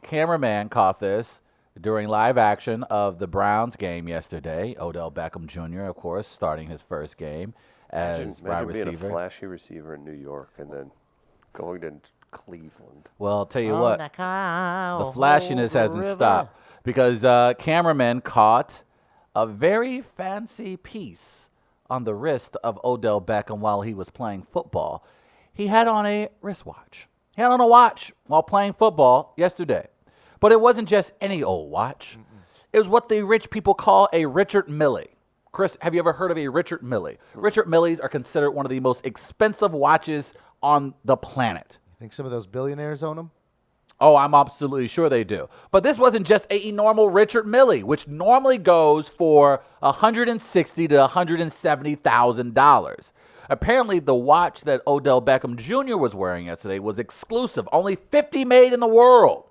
cameraman caught this during live action of the Browns game yesterday. Odell Beckham Jr., of course, starting his first game as Imagine wide being a receiver. flashy receiver in New York and then going to Cleveland. Well, I'll tell you On what, the cow, the flashiness over hasn't river. stopped because cameraman caught a very fancy piece on the wrist of Odell Beckham while he was playing football. He had on a wristwatch. He had on a watch while playing football yesterday. But it wasn't just any old watch. It was what the rich people call a Richard Mille. Chris, have you ever heard of a Richard Mille? Richard Milles are considered one of the most expensive watches on the planet. You think some of those billionaires own them? Oh, I'm absolutely sure they do. But this wasn't just a normal Richard Mille, which normally goes for $160,000 to $170,000. Apparently, the watch that Odell Beckham Jr. was wearing yesterday was exclusive, only 50 made in the world.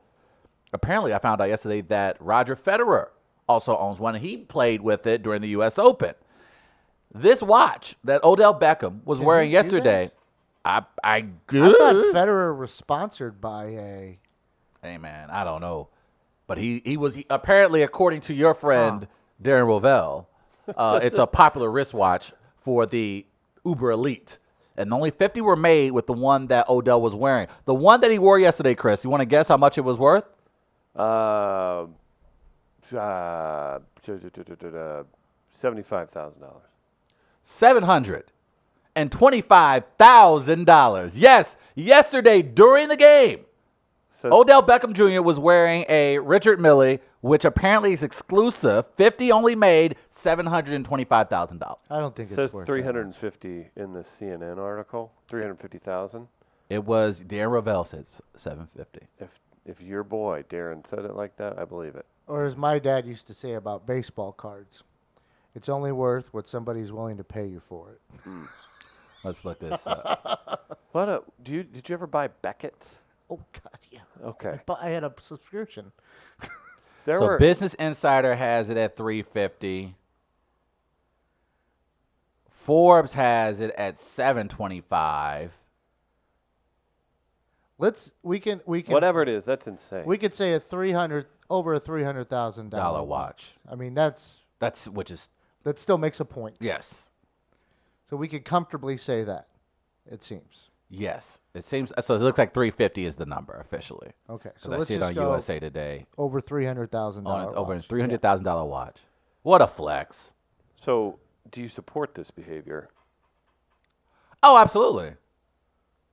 Apparently, I found out yesterday that Roger Federer also owns one, and he played with it during the U.S. Open. This watch that Odell Beckham was wearing he do yesterday, I I thought Federer was sponsored by a. Hey man, I don't know, but he apparently, according to your friend Darren Rovell, it's a popular wristwatch for the uber elite, and only 50 were made with the one that Odell was wearing. The one that he wore yesterday, Chris. You want to guess how much it was worth? $75,000. $725,000. Yes, yesterday during the game. So Odell Beckham Jr. was wearing a Richard Mille, which apparently is exclusive, 50 only made, $725,000. I don't think it says it's worth 350 in the CNN article. 350,000. It was Darren Rovell said 750. If your boy Darren said it like that, I believe it. Or as my dad used to say about baseball cards, it's only worth what somebody's willing to pay you for it. Let's look this up. Did you ever buy Beckett's? Oh God, yeah. Okay. But I had a subscription. So Business Insider has it at 350. Forbes has it at 725. We can Whatever it is, that's insane. We could say over a $300,000 Dollar watch. I mean that still makes a point. Yes. So we could comfortably say that. It seems. Yes. It seems so. It looks like 350 is the number officially. Okay. So Because I let's see it just on go USA Today. over $300,000. Over a $300,000 watch. What a flex. So, do you support this behavior? Oh, absolutely.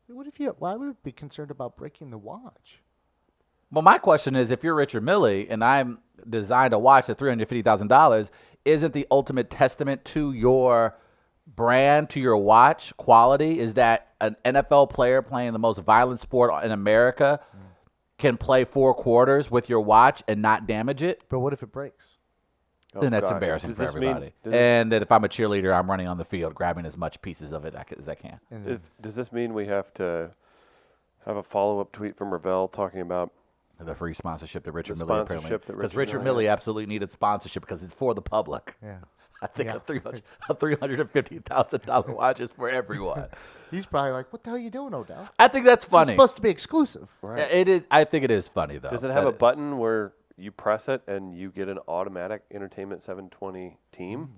Why would you be concerned about breaking the watch? Well, my question is, if you're Richard Mille and I'm designed a watch at $350,000, isn't the ultimate testament to your brand, to your watch quality, is that an NFL player playing the most violent sport in America can play 4 quarters with your watch and not damage it? But what if it breaks? Then that's gosh. embarrassing Does for this mean- everybody. does And that if I'm a cheerleader, I'm running on the field, grabbing as much pieces of it as I can. Does this mean we have to have a follow-up tweet from Ravel talking about The free sponsorship that Richard The Mille apparently, sponsorship that because Richard Richard Mille- Mille absolutely needed sponsorship because it's for the public. Yeah. I think Yeah. a $350,000 watch is for everyone. He's probably like, "What the hell are you doing, Odell? I think that's It's funny. supposed to be exclusive." It is. I think it is funny though. Does it have that a button where you press it and you get an automatic Entertainment 720 team?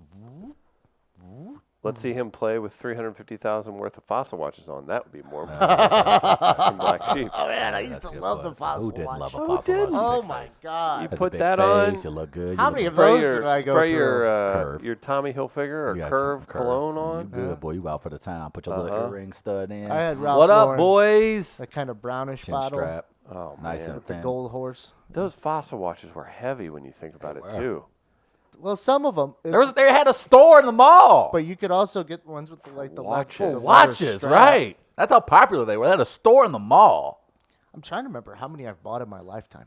Let's see him play with 350,000 worth of Fossil watches on. That would be more than Black Sheep. Oh man, I used That's to a good love one. the fossil Who didn't watch. love a Who fossil didn't? watch? Oh my God! You Has a put big that face, on. You look good. How you many look of those your, did I go spray through? Curve. your Tommy Hilfiger or You got Curve Curve. cologne You on. good, boy. You out for the town. Put your little earring stud in. I had Ralph What up, Lauren. boys? That kind of brownish Chin bottle, strap. Oh, Nice man. and the thin. gold horse. Those Fossil watches were heavy when you think about it, were. too. Well, some of them. They had a store in the mall. But you could also get ones with the Watches. the leather Watches, strap. right? That's how popular they were. They had a store in the mall. I'm trying to remember how many I've bought in my lifetime.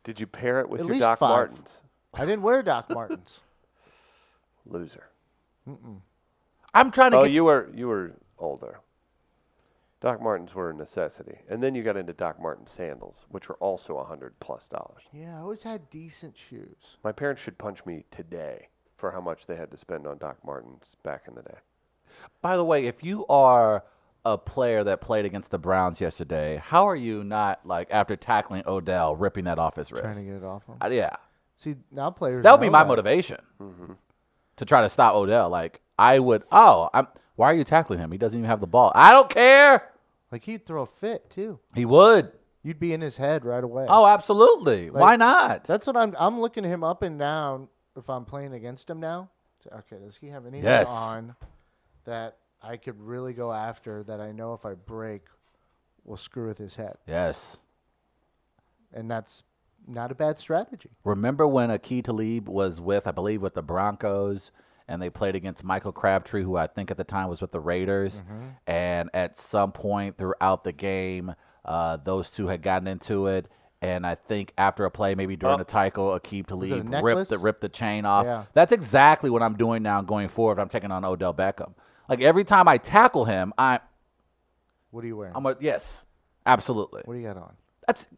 Did you pair it with At your least Doc 5. Martens? I didn't wear Doc Martens. Loser. I'm trying to Oh, get. you were older. Doc Martens were a necessity, and then you got into Doc Marten sandals, which were also $100+. Yeah, I always had decent shoes. My parents should punch me today for how much they had to spend on Doc Martens back in the day. By the way, if you are a player that played against the Browns yesterday, how are you not, like, after tackling Odell, ripping that off his wrist? Trying to get it off them. Yeah. See, now players. That would be know my that. motivation Mm-hmm. to try to stop Odell. Like, I would, why are you tackling him? He doesn't even have the ball. I don't care. Like he'd throw a fit too. He would. You'd be in his head right away. Oh, absolutely. Like, Why not? That's what I'm looking him up and down if I'm playing against him now. Say, okay, does he have anything Yes. on that I could really go after that I know if I break will screw with his head. Yes. And that's not a bad strategy. Remember when Aqib Talib was with the Broncos, and they played against Michael Crabtree, who I think at the time was with the Raiders, Mm-hmm. and at some point throughout the game, those two had gotten into it, and I think after a play, maybe during the tackle, Aqib it a Talib necklace? ripped the chain off. Yeah. That's exactly what I'm doing now going forward if I'm taking on Odell Beckham. Like, every time I tackle him, What are you wearing? yes, absolutely. What do you got on?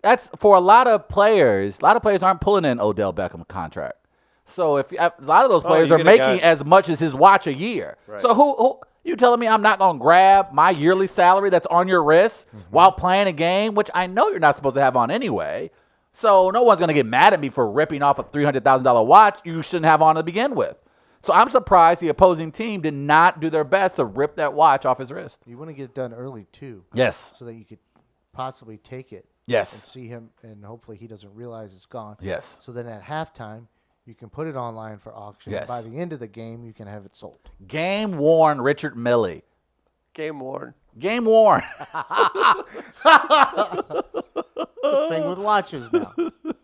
That's for a lot of players. A lot of players aren't pulling in Odell Beckham contract. So if a lot of those players you are get a making guy- as much as his watch a year. Right. So who you telling me I'm not going to grab my yearly salary that's on your wrist while playing a game, which I know you're not supposed to have on anyway. So no one's going to get mad at me for ripping off a $300,000 watch you shouldn't have on to begin with. So I'm surprised the opposing team did not do their best to rip that watch off his wrist. You want to get it done early, too, Yes. so that you could possibly take it and Yes. see him, and hopefully he doesn't realize it's gone. Yes. So then at halftime, you can put it online for auction. Yes. And by the end of the game, you can have it sold. Game worn Richard Millie. Game worn. Game worn. The thing with watches now.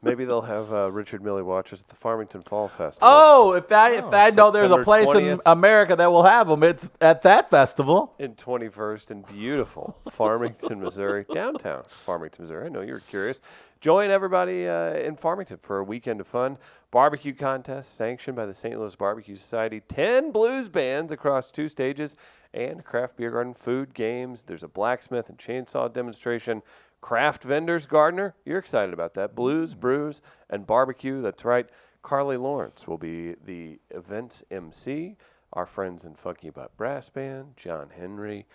Maybe they'll have Richard Mille watches at the Farmington Fall Festival. Oh, if I know there's a September place 20th. in America that will have them, it's at that festival. In 21st and beautiful Farmington, Missouri, downtown Farmington, Missouri. I know you were curious. Join everybody in Farmington for a weekend of fun. Barbecue contest sanctioned by the St. Louis Barbecue Society. 10 blues bands across 2 stages and craft beer garden, food, games. There's a blacksmith and chainsaw demonstration. Craft vendors, Gardner, you're excited about that. Blues, brews, and barbecue. That's right. Carly Lawrence will be the event's MC. Our friends in Funky Butt Brass Band, John Henry,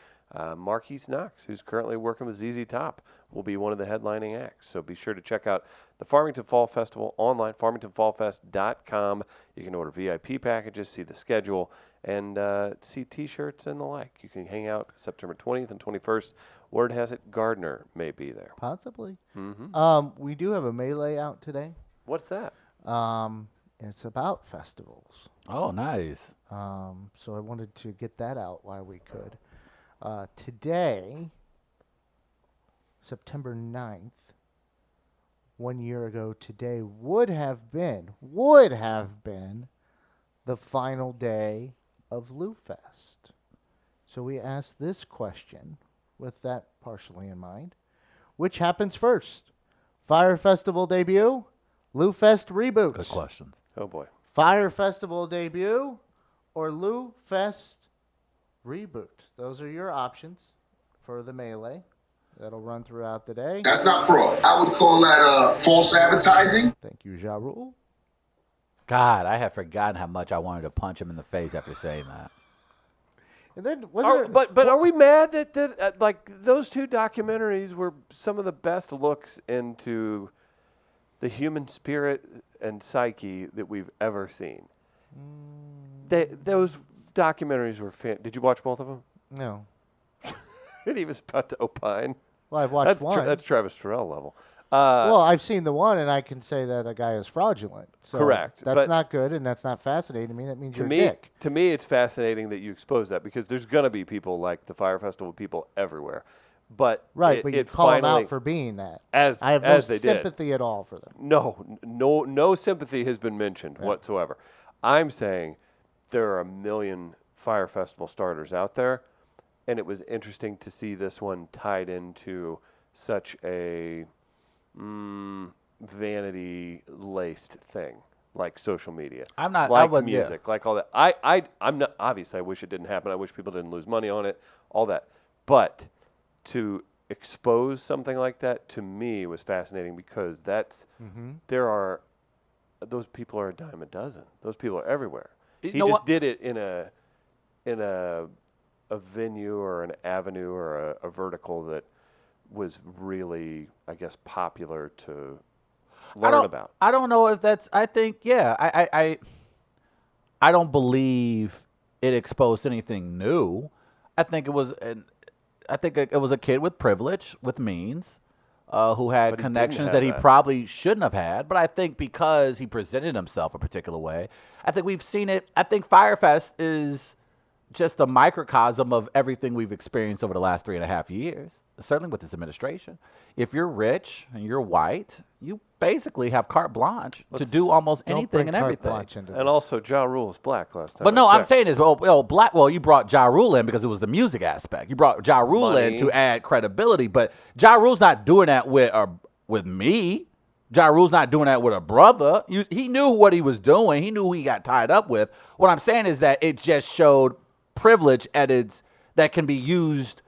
Marquise Knox, who's currently working with ZZ Top, will be one of the headlining acts. So be sure to check out the Farmington Fall Festival online, farmingtonfallfest.com. You can order VIP packages, see the schedule, and see T-shirts and the like. You can hang out September 20th and 21st. Word has it, Gardner may be there. Possibly. Mm-hmm. We do have a melee out today. What's that? It's about festivals. Oh, nice. So I wanted to get that out while we could. Today, September 9th, 1 year ago today, would have been the final day of Lou Fest. So we asked this question with that partially in mind. Which happens first? Fire Festival debut? Lou Fest reboot? Good questions. Oh, boy. Fire Festival debut or Lou Fest reboot? Those are your options for the melee. That'll run throughout the day. That's not fraud. I would call that false advertising. Thank you, Ja Rule. God, I have forgotten how much I wanted to punch him in the face after saying that. And then wasn't But are we mad that like those 2 documentaries were some of the best looks into the human spirit and psyche that we've ever seen? Those documentaries were Did you watch both of them? No. And he was about to opine. Well, I've watched That's one. that's Travis Terrell level. Well, I've seen the one, and I can say that a guy is fraudulent. So Correct, That's but not good, and that's not fascinating to me. That means to you're me, a dick. to me, it's fascinating that you expose that because there's gonna be people like the Fire Festival people everywhere. But Right, but you it call them finally, out for being that. as I have no as they did. sympathy at all for them. No sympathy has been mentioned whatsoever. I'm saying there are a million Fire Festival starters out there, and it was interesting to see this one tied into such a vanity-laced thing like social media. I'm not. I like wouldn't. music, like all that. I'm not. Obviously, I wish it didn't happen. I wish people didn't lose money on it. All that, but to expose something like that to me was fascinating because that's there are those people are a dime a dozen. Those people are everywhere. You He know just what? did it in a venue or an avenue or a vertical that was really, I guess, popular to learn about. I don't know if that's. I think I don't believe it exposed anything new. I think it was a kid with privilege, with means, who had But he didn't connections have that he that. probably shouldn't have had. But I think because he presented himself a particular way, I think we've seen it. I think Firefest is just a microcosm of everything we've experienced over the last 3.5 years. certainly with this administration. If you're rich and you're white, you basically have carte blanche to do almost Don't anything bring and carte everything. blanche into And this. also, Ja Rule's black last time. But I no, I'm checked. saying is, you brought Ja Rule in because it was the music aspect. You brought Ja Rule in Money. to add credibility, but Ja Rule's not doing that with me. Ja Rule's not doing that with a brother. He knew what he was doing. He knew who he got tied up with. What I'm saying is that it just showed privilege that can be used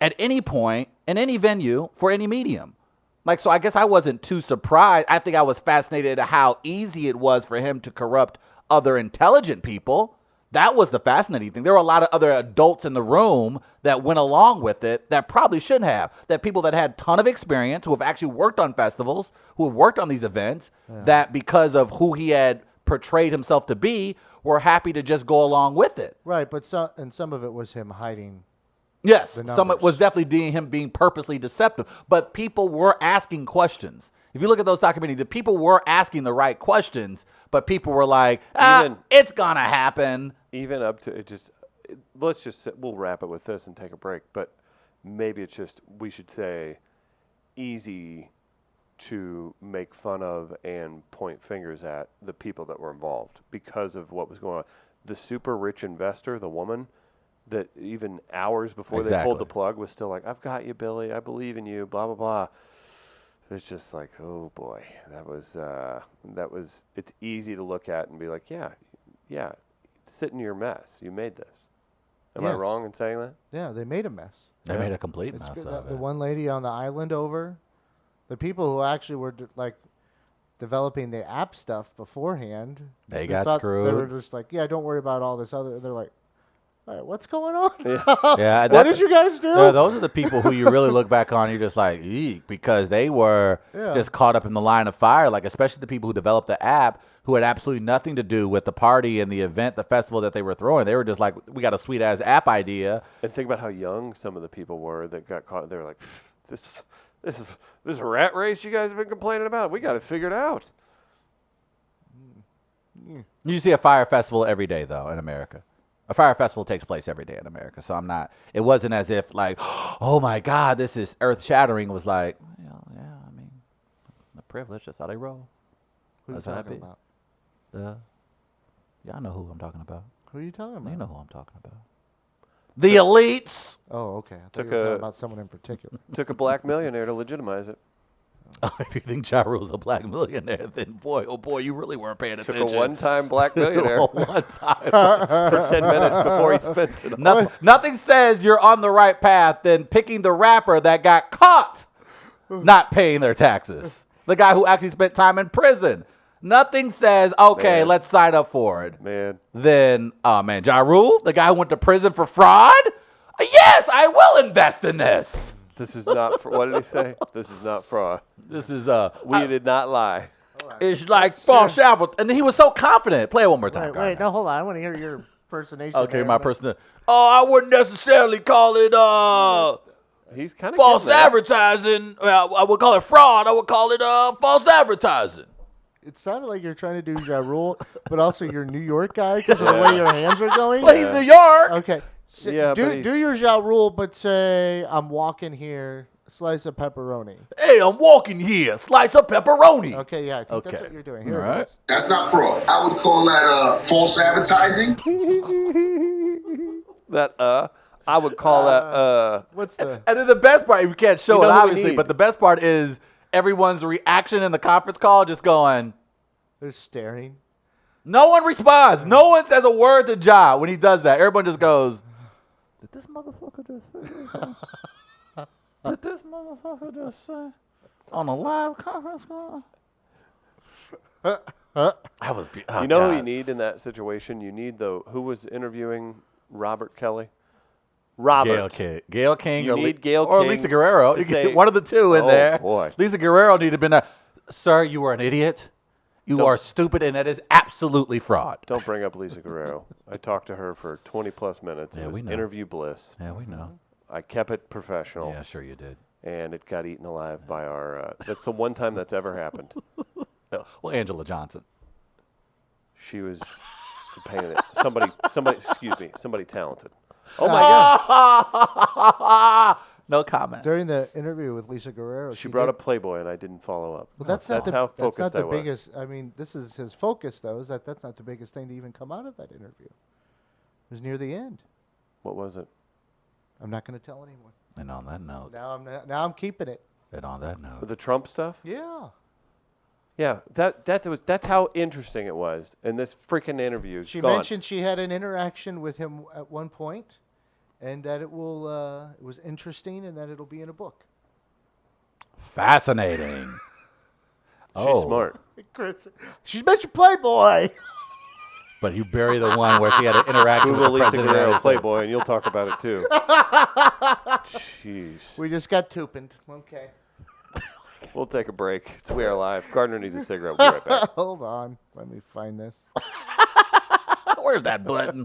at any point in any venue for any medium. Like, so I guess I wasn't too surprised. I think I was fascinated at how easy it was for him to corrupt other intelligent people. That was the fascinating thing. There were a lot of other adults in the room that went along with it that probably shouldn't have. That people that had a ton of experience, who have actually worked on festivals, who have worked on these events, that because of who he had portrayed himself to be, were happy to just go along with it. Right, but some of it was him hiding. Yes, The some of it was numbers. definitely him being purposely deceptive. But people were asking questions. If you look at those documentaries, the people were asking the right questions, but people were like, it's going to happen. Even up to let's just we'll wrap it with this and take a break. But maybe it's just we should say easy to make fun of and point fingers at the people that were involved because of what was going on. The super rich investor, the woman, that even hours before they pulled the plug was still like, I've got you, Billy. I believe in you, blah, blah, blah. It's just like, oh, boy. That was, it's easy to look at and be like, yeah, sit in your mess. You made this. Am I Yes. wrong in saying that? Yeah, they made a mess. They made a complete It's mess good of that the it. one lady on the island over, the people who actually were developing the app stuff beforehand. They we got thought They were screwed. just like, yeah, don't worry about all this other. They're like, all right, what's going on? Yeah, What did you guys do? Yeah, those are the people who you really look back on. You're just like, eek, because they were just caught up in the line of fire. Like, especially the people who developed the app, who had absolutely nothing to do with the party and the event, the festival that they were throwing. They were just like, we got a sweet ass app idea. And think about how young some of the people were that got caught. They were like, this is a rat race you guys have been complaining about. We got to figure it out. You see a fire festival every day, though, in America. A fire festival takes place every day in America. So it wasn't as if like, oh my God, this is earth shattering. It was like, yeah, I mean, the privilege, that's how they roll. Who are you That's how talking it be. about? Yeah, I know who I'm talking about. Who are you talking about? You know who I'm talking about. The elites. Oh, okay. I thought Took you were talking a- about someone in particular. Took a black millionaire to legitimize it. If you think Ja Rule's a black millionaire, then boy, oh boy, you really weren't paying Took attention. a one-time black millionaire One time. for 10 minutes before he spent it all. Nothing says you're on the right path than picking the rapper that got caught not paying their taxes. The guy who actually spent time in prison. Nothing says, okay, Man. let's sign up for it. Man, Then, oh man, Ja Rule, the guy who went to prison for fraud? Yes, I will invest in this. this is not, what did he say? This is not fraud. This is, We did not lie. it's like false advertising. And he was so confident. Play it one more time. Wait, Gardner. no, hold on. I want to hear your impersonation. Okay, there. my person. Oh, I wouldn't necessarily call it He's kind of false advertising. Well, I would call it fraud. I would call it false advertising. It sounded like you're trying to do Ja Rule, but also you're New York guy because of the way your hands are going. Well, he's New York. Okay. Yeah, but do your Ja Rule, but say, I'm walking here, slice of pepperoni. Hey, I'm walking here. Slice of pepperoni. Okay, yeah, I think that's Okay. what you're doing. Here All it right. is. That's not fraud. I would call that false advertising. I would call that, What's the... And then the best part, you can't show You know it who we obviously, need? but the best part is everyone's reaction in the conference call just going, They're staring. no one responds. No one says a word to Ja when he does that. Everyone just goes, did this motherfucker just say? Did this motherfucker just say? On a live conference call? That was you know who you need in that situation? You need who was interviewing Robert Kelly? Robert. Gail King You or, need Gail or King Lisa Guerrero. to You get say- one of the two in Oh, there. boy. Lisa Guerrero need to have been there. Sir, you are an idiot. You Don't- are stupid, and that is absolutely fraud. Don't bring up Lisa Guerrero. I talked to her for 20 plus minutes. Yeah, It was we know. interview bliss. Yeah, we know. I kept it professional. Yeah, sure you did. And it got eaten alive by our. That's the one time that's ever happened. Well, Angela Johnson. She was a pain in it. Somebody, excuse me, somebody talented. Oh my God! No comment. During the interview with Lisa Guerrero, She brought did- up Playboy, and I didn't follow up. Well, that's That's how that's focused not the I was. biggest. I mean, this is his focus, though. Is that's not the biggest thing to even come out of that interview? It was near the end. What was it? I'm not going to tell anyone. And on that note, Now I'm keeping it. and on that note, With the Trump stuff? Yeah. Yeah, that's how interesting it was. And this freaking interview. She gone. mentioned she had an interaction with him at one point, and that it was interesting, and that it'll be in a book. fascinating. She's smart. Chris, she's mentioned Playboy. But you bury the one where she had an interaction Google with the Lisa president. Guerrero and Playboy, and you'll talk about it too. Jeez. We just got tupined. Okay. We'll take a break. It's We Are Live. Gardner needs a cigarette. We'll be right back. Hold on. Let me find this. Where's that button?